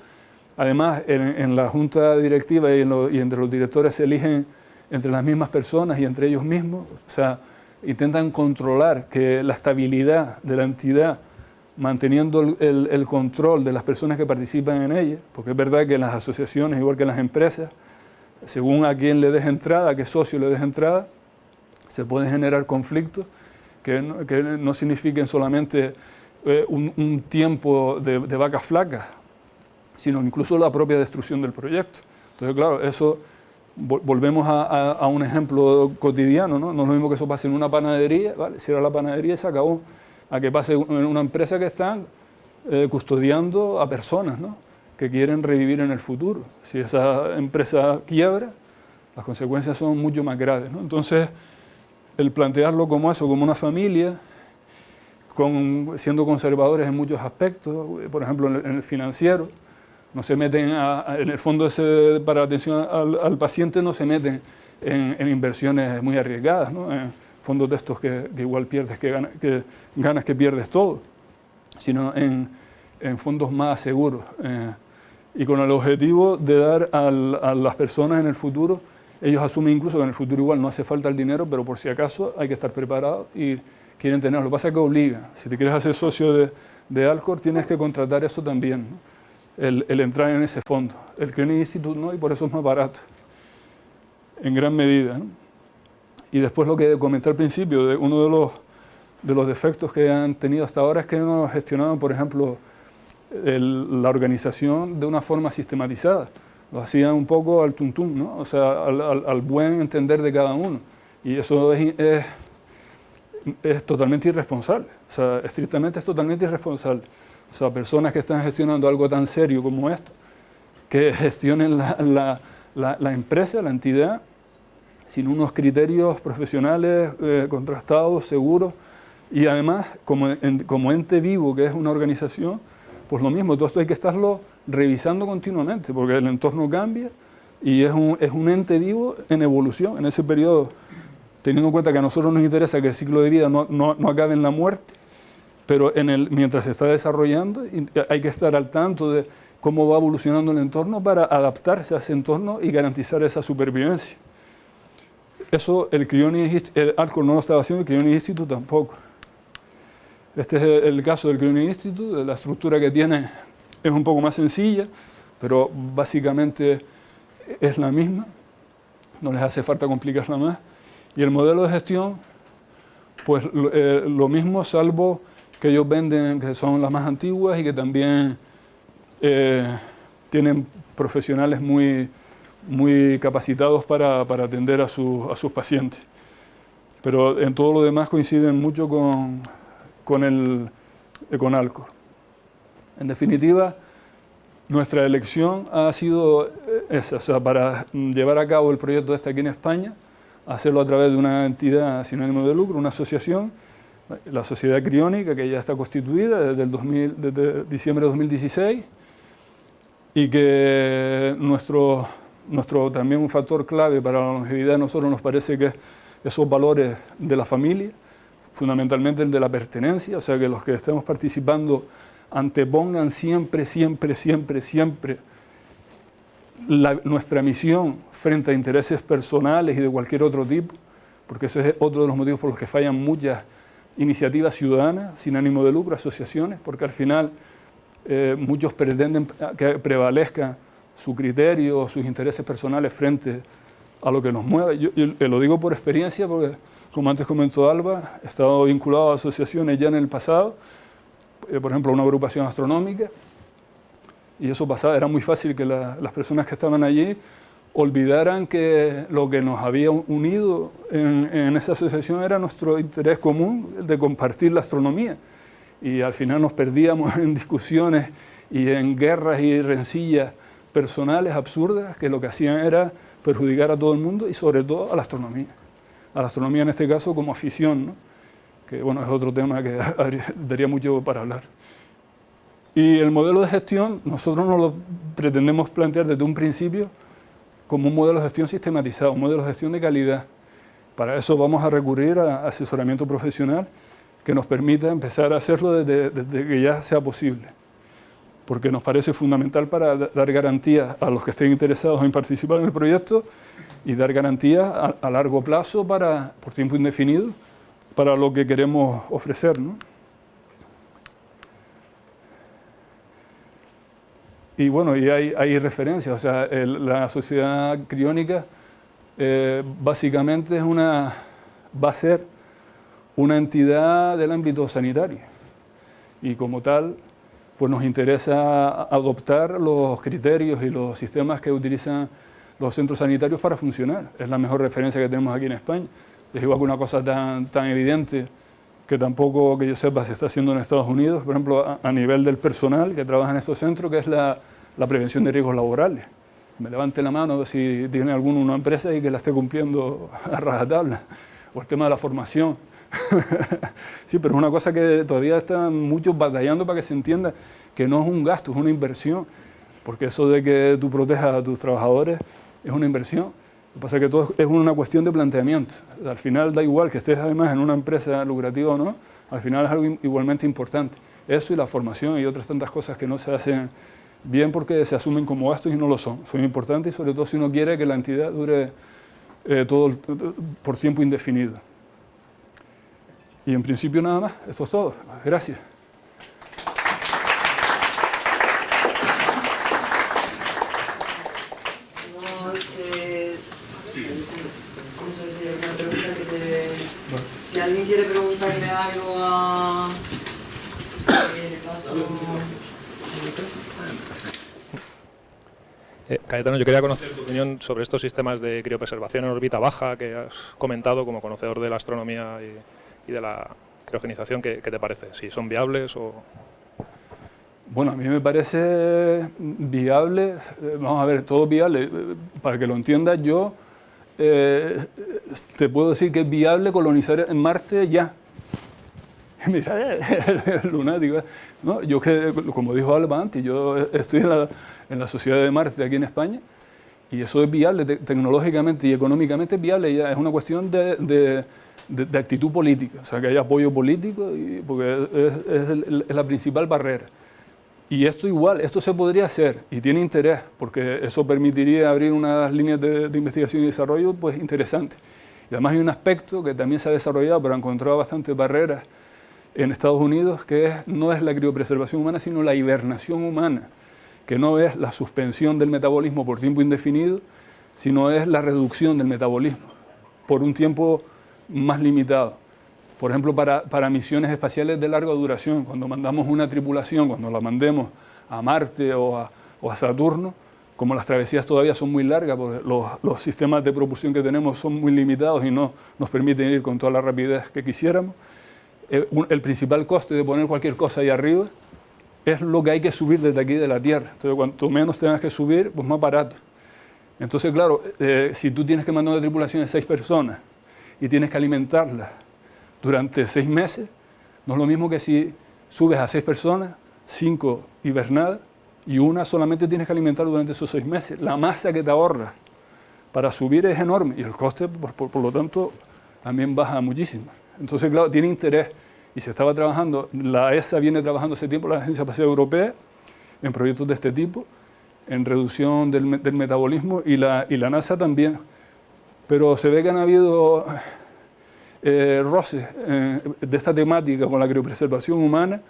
Además, en la junta directiva y entre los directores se eligen entre las mismas personas y entre ellos mismos. O sea, intentan controlar que la estabilidad de la entidad, manteniendo el control de las personas que participan en ella, porque es verdad que en las asociaciones, igual que en las empresas, según a quién le des entrada, a qué socio le des entrada, se pueden generar conflictos que no signifiquen solamente un tiempo de vacas flacas, sino incluso la propia destrucción del proyecto. Entonces, claro, eso volvemos a un ejemplo cotidiano, ¿no? No es lo mismo que eso pase en una panadería, ¿vale? Cierra la panadería y se acabó, a que pase en una empresa que están custodiando a personas, ¿no? Que quieren revivir en el futuro. Si esa empresa quiebra, las consecuencias son mucho más graves, ¿no? Entonces, el plantearlo como eso, como una familia, siendo conservadores en muchos aspectos, por ejemplo en el financiero, no se meten en el fondo ese para atención al paciente, no se meten en inversiones muy arriesgadas, ¿no? En fondos de estos que igual pierdes, que ganas que pierdes todo, sino en fondos más seguros y con el objetivo de dar a las personas en el futuro. Ellos asumen incluso que en el futuro igual no hace falta el dinero, pero por si acaso hay que estar preparados y quieren tenerlo. Lo que pasa es que obligan. Si te quieres hacer socio de Alcor, tienes que contratar eso también, ¿no? El entrar en ese fondo. El Crioning Institute no, y por eso es más barato, en gran medida, ¿no? Y después lo que comenté al principio, uno de los defectos que han tenido hasta ahora es que no gestionaban, por ejemplo, la organización de una forma sistematizada. Lo hacían un poco al tuntum, ¿no? O sea, al buen entender de cada uno. Y eso es totalmente irresponsable. O sea, estrictamente es totalmente irresponsable. O sea, personas que están gestionando algo tan serio como esto, que gestionen la empresa, la entidad, sin unos criterios profesionales contrastados, seguros, y además, como ente vivo que es una organización, pues lo mismo, todo esto hay que estarlo revisando continuamente, porque el entorno cambia y es un ente vivo en evolución en ese periodo, teniendo en cuenta que a nosotros nos interesa que el ciclo de vida no acabe en la muerte, pero mientras se está desarrollando hay que estar al tanto de cómo va evolucionando el entorno para adaptarse a ese entorno y garantizar esa supervivencia. Eso el Alcor no lo estaba haciendo, el Crioning Institute tampoco. Este es el caso del Crioning Institute. La estructura que tiene es un poco más sencilla, pero básicamente es la misma. No les hace falta complicarla más. Y el modelo de gestión, pues lo mismo, salvo que ellos venden, que son las más antiguas y que también tienen profesionales muy capacitados para atender a sus pacientes. Pero en todo lo demás coinciden mucho con Alcor. En definitiva, nuestra elección ha sido esa, o sea, para llevar a cabo el proyecto este aquí en España, hacerlo a través de una entidad sin ánimo de lucro, una asociación, la Sociedad Criónica, que ya está constituida desde diciembre de 2016, y que nuestro también un factor clave para la longevidad de nosotros nos parece que es esos valores de la familia, fundamentalmente el de la pertenencia, o sea, que los que estemos participando antepongan siempre nuestra misión frente a intereses personales y de cualquier otro tipo, porque eso es otro de los motivos por los que fallan muchas iniciativas ciudadanas sin ánimo de lucro, asociaciones, porque al final muchos pretenden que prevalezca su criterio, sus intereses personales frente a lo que nos mueve. Yo lo digo por experiencia, porque como antes comentó Alba, he estado vinculado a asociaciones ya en el pasado, por ejemplo, una agrupación astronómica, y eso pasaba, era muy fácil que las personas que estaban allí olvidaran que lo que nos había unido en esa asociación era nuestro interés común, el de compartir la astronomía. Y al final nos perdíamos en discusiones y en guerras y rencillas personales absurdas que lo que hacían era perjudicar a todo el mundo y sobre todo a la astronomía. A la astronomía en este caso como afición, ¿no? Que bueno, es otro tema que daría mucho para hablar. Y el modelo de gestión nosotros nos lo pretendemos plantear desde un principio como un modelo de gestión sistematizado, un modelo de gestión de calidad. Para eso vamos a recurrir a asesoramiento profesional que nos permita empezar a hacerlo desde que ya sea posible, porque nos parece fundamental para dar garantías a los que estén interesados en participar en el proyecto y dar garantías a largo plazo, por tiempo indefinido, para lo que queremos ofrecer, ¿no? Y bueno, y hay referencias, o sea, la sociedad criónica básicamente va a ser una entidad del ámbito sanitario y como tal pues nos interesa adoptar los criterios y los sistemas que utilizan los centros sanitarios para funcionar. Es la mejor referencia que tenemos aquí en España. Es igual que una cosa tan evidente que tampoco, que yo sepa, se está haciendo en Estados Unidos, por ejemplo, a nivel del personal que trabaja en estos centros, que es la prevención de riesgos laborales. Me levante la mano si tiene una empresa y que la esté cumpliendo a rajatabla. O el tema de la formación. Sí, pero es una cosa que todavía están muchos batallando para que se entienda que no es un gasto, es una inversión. Porque eso de que tú protejas a tus trabajadores es una inversión. Lo que pasa es que todo es una cuestión de planteamiento. Al final da igual que estés además en una empresa lucrativa o no, al final es algo igualmente importante. Eso y la formación y otras tantas cosas que no se hacen bien porque se asumen como gastos y no lo son. Son importantes y sobre todo si uno quiere que la entidad dure por tiempo indefinido. Y en principio nada más, esto es todo. Gracias. No sé si hay una pregunta si alguien quiere preguntarle algo a... le paso... Cayetano, yo quería conocer tu opinión sobre estos sistemas de criopreservación en órbita baja que has comentado como conocedor de la astronomía y de la criogenización. ¿Qué te parece? ¿Si son viables o...? Bueno, a mí me parece viable, vamos a ver, todo viable. Para que lo entiendas, yo te puedo decir que es viable colonizar en Marte ya. Mira, el lunático. ¿No? Yo, como dijo Alba antes, yo estoy en la Sociedad de Marte aquí en España y eso es viable, tecnológicamente y económicamente es viable ya. Es una cuestión de actitud política, o sea, que haya apoyo político, porque es la principal barrera. Y esto igual, esto se podría hacer y tiene interés, porque eso permitiría abrir unas líneas de investigación y desarrollo pues interesantes. Y además hay un aspecto que también se ha desarrollado, pero ha encontrado bastantes barreras en Estados Unidos, que no es la criopreservación humana, sino la hibernación humana, que no es la suspensión del metabolismo por tiempo indefinido, sino es la reducción del metabolismo por un tiempo más limitado. Por ejemplo, para misiones espaciales de larga duración, cuando mandamos una tripulación, cuando la mandemos a Marte o a Saturno, como las travesías todavía son muy largas, porque los sistemas de propulsión que tenemos son muy limitados y no nos permiten ir con toda la rapidez que quisiéramos, el principal coste de poner cualquier cosa ahí arriba es lo que hay que subir desde aquí de la Tierra. Entonces, cuanto menos tengas que subir, pues más barato. Entonces, claro, si tú tienes que mandar una tripulación de 6 personas y tienes que alimentarlas durante 6 meses, no es lo mismo que si subes a 6 personas, 5 hibernadas y una solamente tienes que alimentar durante esos 6 meses. La masa que te ahorras para subir es enorme y el coste, por lo tanto, también baja muchísimo. Entonces, claro, tiene interés y se estaba trabajando, la ESA viene trabajando hace tiempo, la Agencia Espacial Europea, en proyectos de este tipo, en reducción del metabolismo y la NASA también. Pero se ve que han habido roces de esta temática con la criopreservación humana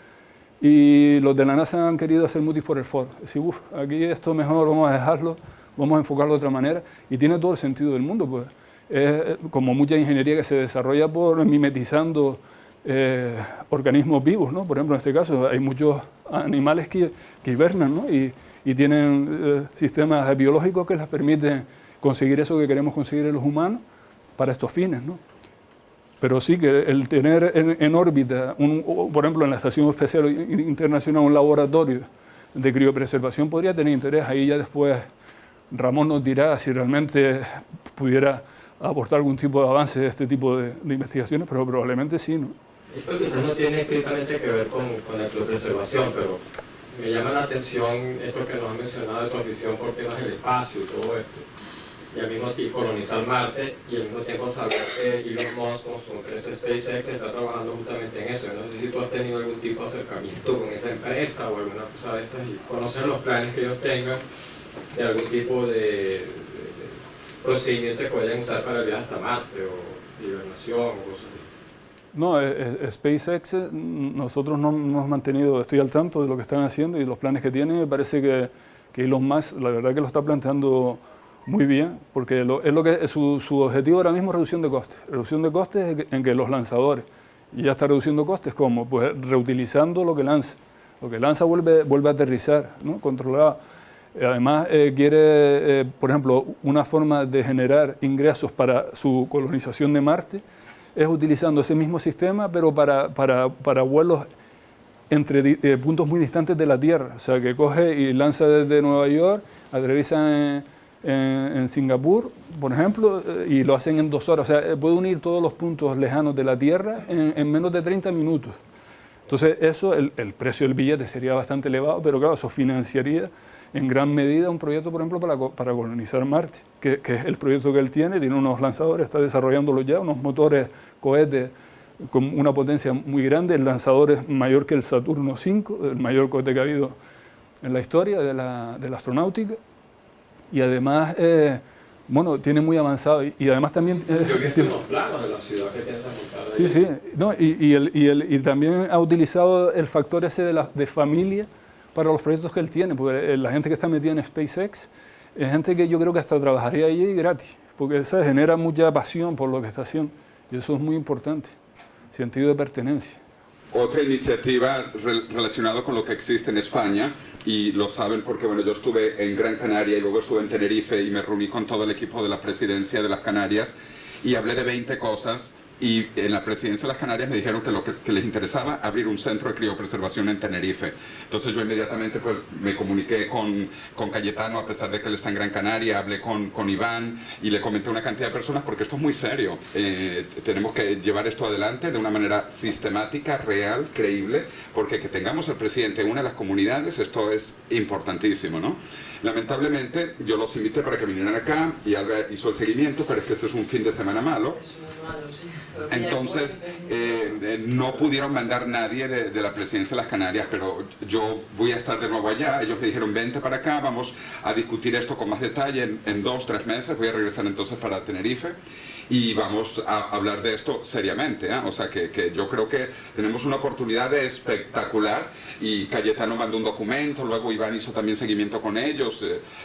y los de la NASA han querido hacer mutis por el foro. Es decir, aquí esto mejor vamos a dejarlo, vamos a enfocarlo de otra manera y tiene todo el sentido del mundo, pues. Es como mucha ingeniería que se desarrolla por mimetizando organismos vivos, ¿no? Por ejemplo, en este caso hay muchos animales que hibernan, ¿no? y tienen sistemas biológicos que les permiten conseguir eso que queremos conseguir en los humanos para estos fines, ¿no? Pero sí que el tener en órbita, por ejemplo, en la Estación Espacial Internacional, un laboratorio de criopreservación podría tener interés. Ahí ya después Ramón nos dirá si realmente pudiera aportar algún tipo de avance de este tipo de investigaciones, pero probablemente sí, ¿no? Esto quizás no tiene estrictamente que ver con la criopreservación, pero me llama la atención esto que nos has mencionado de tu afición por temas del espacio y todo esto. Y al mismo tiempo colonizar Marte y al mismo tiempo saber que Elon Musk con su empresa SpaceX está trabajando justamente en eso. No sé si tú has tenido algún tipo de acercamiento con esa empresa o alguna cosa de estas y conocer los planes que ellos tengan de algún tipo de procedimiento que vayan a usar para el viaje hasta Marte o hibernación o cosas así. No, SpaceX, nosotros no hemos mantenido, estoy al tanto de lo que están haciendo y los planes que tienen. Me parece que Elon Musk, la verdad que lo está planteando muy bien, porque su objetivo ahora mismo es reducción de costes. Reducción de costes en que los lanzadores, y ya está reduciendo costes, ¿cómo? Pues reutilizando lo que lanza. Lo que lanza vuelve a aterrizar, ¿no? Controlado. Además, quiere, por ejemplo, una forma de generar ingresos para su colonización de Marte es utilizando ese mismo sistema, pero para vuelos entre puntos muy distantes de la Tierra. O sea, que coge y lanza desde Nueva York, aterriza en Singapur, por ejemplo, y lo hacen en 2 horas. O sea, puede unir todos los puntos lejanos de la Tierra en menos de 30 minutos. Entonces, eso, el precio del billete sería bastante elevado, pero claro, eso financiaría en gran medida un proyecto, por ejemplo, para colonizar Marte, que es el proyecto que él tiene unos lanzadores, está desarrollándolo ya, unos motores, cohetes con una potencia muy grande. El lanzador es mayor que el Saturno V, el mayor cohete que ha habido en la historia de la astronáutica, y además, bueno, tiene muy avanzado, y además también... Yo he visto unos planos de la ciudad que piensas montar. Sí, sí, no, y también ha utilizado el factor ese de familia para los proyectos que él tiene, porque la gente que está metida en SpaceX es gente que yo creo que hasta trabajaría allí gratis, porque ¿sabes? Genera mucha pasión por lo que está haciendo, y eso es muy importante, sentido de pertenencia. Otra iniciativa relacionada con lo que existe en España, y lo saben porque bueno, yo estuve en Gran Canaria y luego estuve en Tenerife y me reuní con todo el equipo de la presidencia de las Canarias y hablé de 20 cosas. Y en la presidencia de las Canarias me dijeron que lo que les interesaba abrir un centro de criopreservación en Tenerife. Entonces yo inmediatamente pues, me comuniqué con Cayetano, a pesar de que él está en Gran Canaria, hablé con Iván y le comenté a una cantidad de personas porque esto es muy serio. Tenemos que llevar esto adelante de una manera sistemática, real, creíble, porque que tengamos al presidente en una de las comunidades, esto es importantísimo, ¿no? Lamentablemente yo los invité para que vinieran acá y Alba hizo el seguimiento, pero es que este es un fin de semana malo. Entonces no pudieron mandar nadie de la presidencia de las Canarias, pero yo voy a estar de nuevo allá. Ellos me dijeron vente para acá, vamos a discutir esto con más detalle en 2 o 3 meses. Voy a regresar entonces para Tenerife y vamos a hablar de esto seriamente, ¿eh? O sea que yo creo que tenemos una oportunidad espectacular y Cayetano mandó un documento, luego Iván hizo también seguimiento con ellos.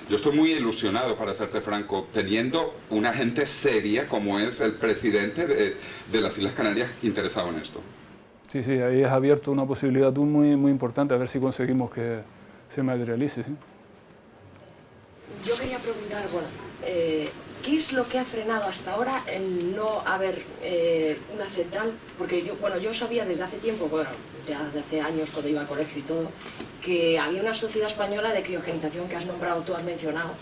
Yo estoy muy ilusionado, para serte franco, teniendo una gente seria como es el presidente de las Islas Canarias interesado en esto. Sí, sí, ahí es abierto una posibilidad muy, muy importante, a ver si conseguimos que se materialice, ¿sí? Yo quería preguntar, bueno, ¿qué es lo que ha frenado hasta ahora en no haber una central? Porque yo sabía desde hace tiempo, bueno, ya desde hace años cuando iba al colegio y todo, que había una sociedad española de criogenización que has nombrado, tú has mencionado,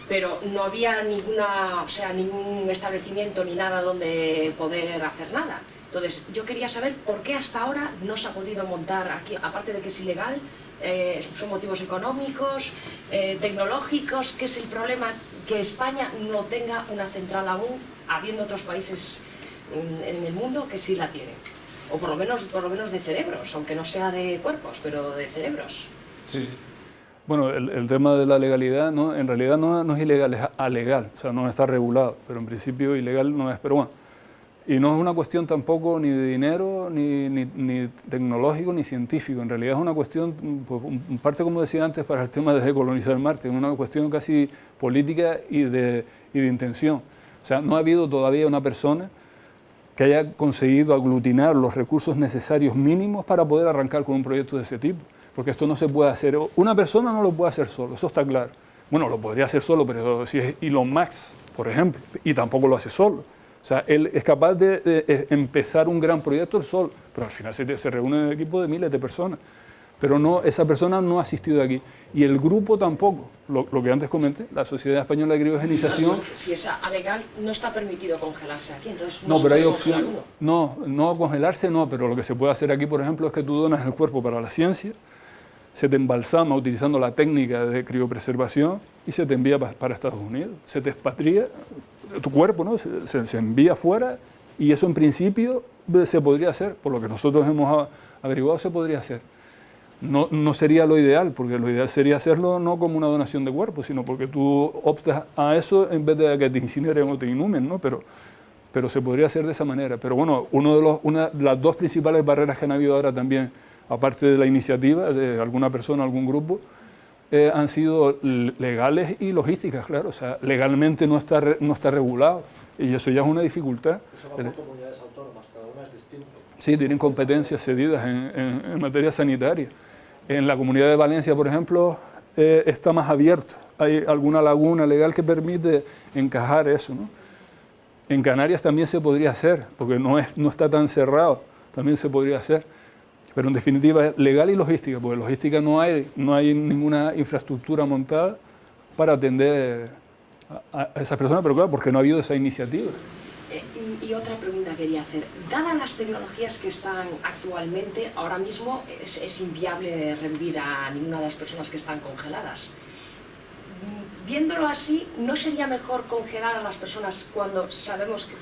pero no había ningún establecimiento ni nada donde poder hacer nada. Entonces, yo quería saber por qué hasta ahora no se ha podido montar aquí, aparte de que es ilegal, son motivos económicos, tecnológicos. ¿Qué es el problema? Que España no tenga una central aún, habiendo otros países en el mundo que sí la tienen. O por lo menos de cerebros, aunque no sea de cuerpos, pero de cerebros. Sí. Bueno, el tema de la legalidad, ¿no? En realidad no es ilegal, es alegal, o sea, no está regulado, pero en principio ilegal no es. Pero bueno, y no es una cuestión tampoco ni de dinero, ni tecnológico, ni científico. En realidad es una cuestión, pues, en parte, como decía antes, para el tema de decolonizar Marte, es una cuestión casi política y de intención. O sea, no ha habido todavía una persona que haya conseguido aglutinar los recursos necesarios mínimos para poder arrancar con un proyecto de ese tipo. Porque esto no se puede hacer, una persona no lo puede hacer solo, eso está claro. Bueno, lo podría hacer solo, pero si es Elon Musk, por ejemplo, y tampoco lo hace solo. O sea, él es capaz de empezar un gran proyecto él solo, pero al final se reúne un equipo de miles de personas. Pero no, esa persona no ha asistido aquí. Y el grupo tampoco, lo que antes comenté, la Sociedad Española de Criogenización... Si es alegal, no está permitido congelarse aquí, entonces no, pero hay opción. No congelarse no, pero lo que se puede hacer aquí, por ejemplo, es que tú donas el cuerpo para la ciencia, se te embalsama utilizando la técnica de criopreservación y se te envía para Estados Unidos. Se te expatria tu cuerpo, ¿no? Se envía afuera y eso en principio se podría hacer, por lo que nosotros hemos averiguado se podría hacer. No sería lo ideal, porque lo ideal sería hacerlo no como una donación de cuerpo, sino porque tú optas a eso en vez de que te incineren o te inhumen, ¿no? Pero se podría hacer de esa manera. Pero bueno, una de las dos principales barreras que han habido ahora también, aparte de la iniciativa de alguna persona, algún grupo, han sido legales y logísticas, claro. O sea, legalmente no está regulado y eso ya es una dificultad. Son comunidades autónomas, cada una es distinta. Sí, tienen competencias cedidas en materia sanitaria. En la Comunidad de Valencia, por ejemplo, está más abierto. Hay alguna laguna legal que permite encajar eso, ¿no? En Canarias también se podría hacer, porque no está tan cerrado, también se podría hacer. Pero en definitiva es legal y logística, porque logística no hay ninguna infraestructura montada para atender a esas personas, pero claro, porque no ha habido esa iniciativa. Y otra pregunta quería hacer. Dadas las tecnologías que están actualmente, ahora mismo es inviable revivir a ninguna de las personas que están congeladas. Viéndolo así, ¿no sería mejor congelar a las personas cuando sabemos que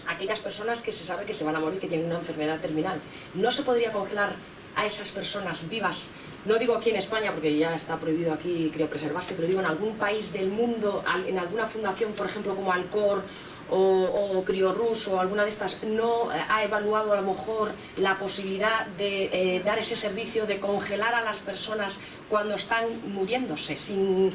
aquellas personas que se sabe que se van a morir, que tienen una enfermedad terminal? ¿No se podría congelar a esas personas vivas? No digo aquí en España, porque ya está prohibido aquí criopreservarse, pero digo en algún país del mundo, en alguna fundación, por ejemplo, como Alcor o Criorus o alguna de estas, ¿no ha evaluado a lo mejor la posibilidad de dar ese servicio de congelar a las personas cuando están muriéndose, sin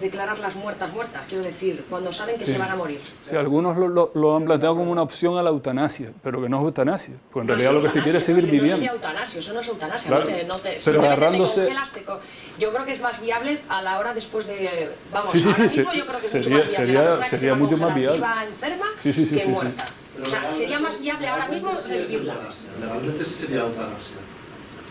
declararlas muertas, quiero decir, cuando saben que se van a morir? Sí, algunos lo han planteado como una opción a la eutanasia, pero que no es eutanasia, porque en realidad lo que se quiere es seguir viviendo. No sería eutanasio, eso no es eutanasia, claro, pero agarrándose... Yo creo que es más viable a la hora después de... Vamos, ahora mismo yo creo que es mucho más viable. Sería mucho más viable. Viva, enferma, que muerta. O sea, sería más viable ahora mismo revivirla. Legalmente sí sería eutanasia.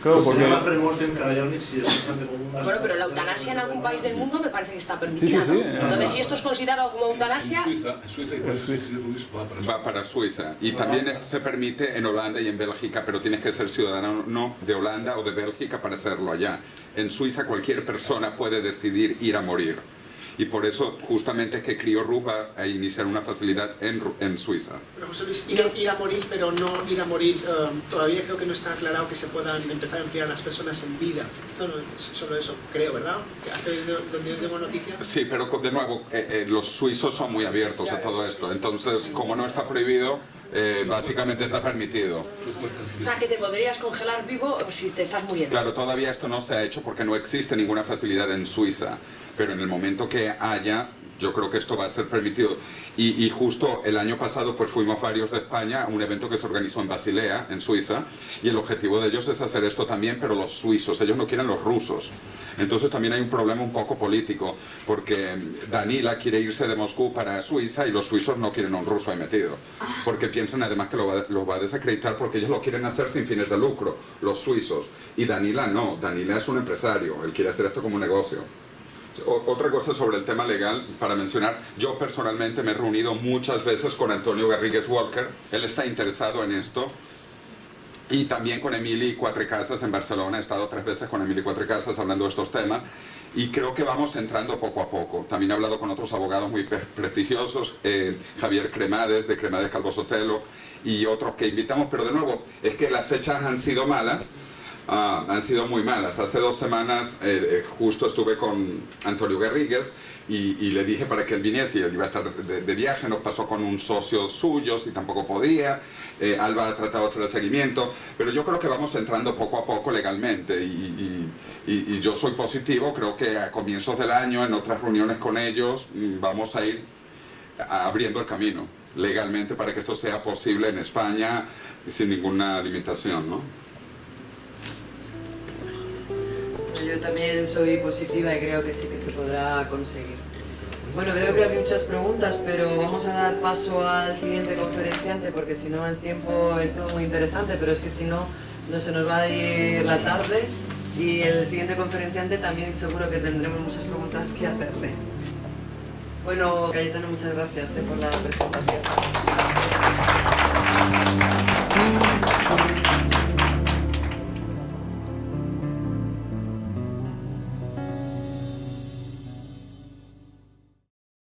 Claro, porque... Se llama premortem cryonics y es bastante común. Bueno, pero la eutanasia en algún país del mundo me parece que está permitida, ¿no? Entonces, si esto es considerado como eutanasia... En Suiza y por eso va para Suiza. Y también se permite en Holanda y en Bélgica, pero tienes que ser ciudadano de Holanda o de Bélgica para hacerlo allá. En Suiza cualquier persona puede decidir ir a morir. Y por eso justamente es que Criorus va a iniciar una facilidad en Suiza. Pero José Luis, ir a morir, pero no ir a morir, todavía creo que no está aclarado que se puedan empezar a enfriar a las personas en vida. No, solo eso creo, ¿verdad? ¿Has tenido noticias? Sí, pero de nuevo, los suizos son muy abiertos a todo esto. Entonces, como no está prohibido, básicamente está permitido. O sea, que te podrías congelar vivo si te estás muriendo. Claro, todavía esto no se ha hecho porque no existe ninguna facilidad en Suiza. Pero en el momento que haya, Yo creo que esto va a ser permitido. Y justo el año pasado pues fuimos varios de España a un evento que se organizó en Basilea, en Suiza, y el objetivo de ellos es hacer esto también, pero los suizos, ellos no quieren los rusos. Entonces también hay un problema un poco político, porque Danila quiere irse de Moscú para Suiza y los suizos no quieren a un ruso ahí metido, porque piensan además que lo va a desacreditar, porque ellos lo quieren hacer sin fines de lucro, los suizos. Y Danila no, Danila es un empresario, él quiere hacer esto como un negocio. Otra cosa sobre el tema legal, para mencionar, yo personalmente me he reunido muchas veces con Antonio Garrigues Walker, él está interesado en esto, y también con Emili Cuatrecasas en Barcelona, he estado 3 veces con Emili Cuatrecasas hablando de estos temas, y creo que vamos entrando poco a poco. También he hablado con otros abogados muy prestigiosos, Javier Cremades, de Cremades Calvo Sotelo, y otros que invitamos, pero de nuevo, es que las fechas han sido malas, han sido muy malas. Hace 2 semanas justo estuve con Antonio Garrigues y le dije para que él viniese, y él iba a estar de viaje, nos pasó con un socio suyo y tampoco podía. Alba ha tratado de hacer el seguimiento, pero yo creo que vamos entrando poco a poco legalmente y yo soy positivo. Creo que a comienzos del año, en otras reuniones con ellos, vamos a ir abriendo el camino legalmente para que esto sea posible en España sin ninguna limitación, ¿no? Yo también soy positiva y creo que sí que se podrá conseguir. Bueno, veo que hay muchas preguntas, pero vamos a dar paso al siguiente conferenciante, porque si no el tiempo es todo muy interesante, pero es que si no, no se nos va a ir la tarde, y el siguiente conferenciante también seguro que tendremos muchas preguntas que hacerle. Bueno, Cayetano, muchas gracias por la presentación.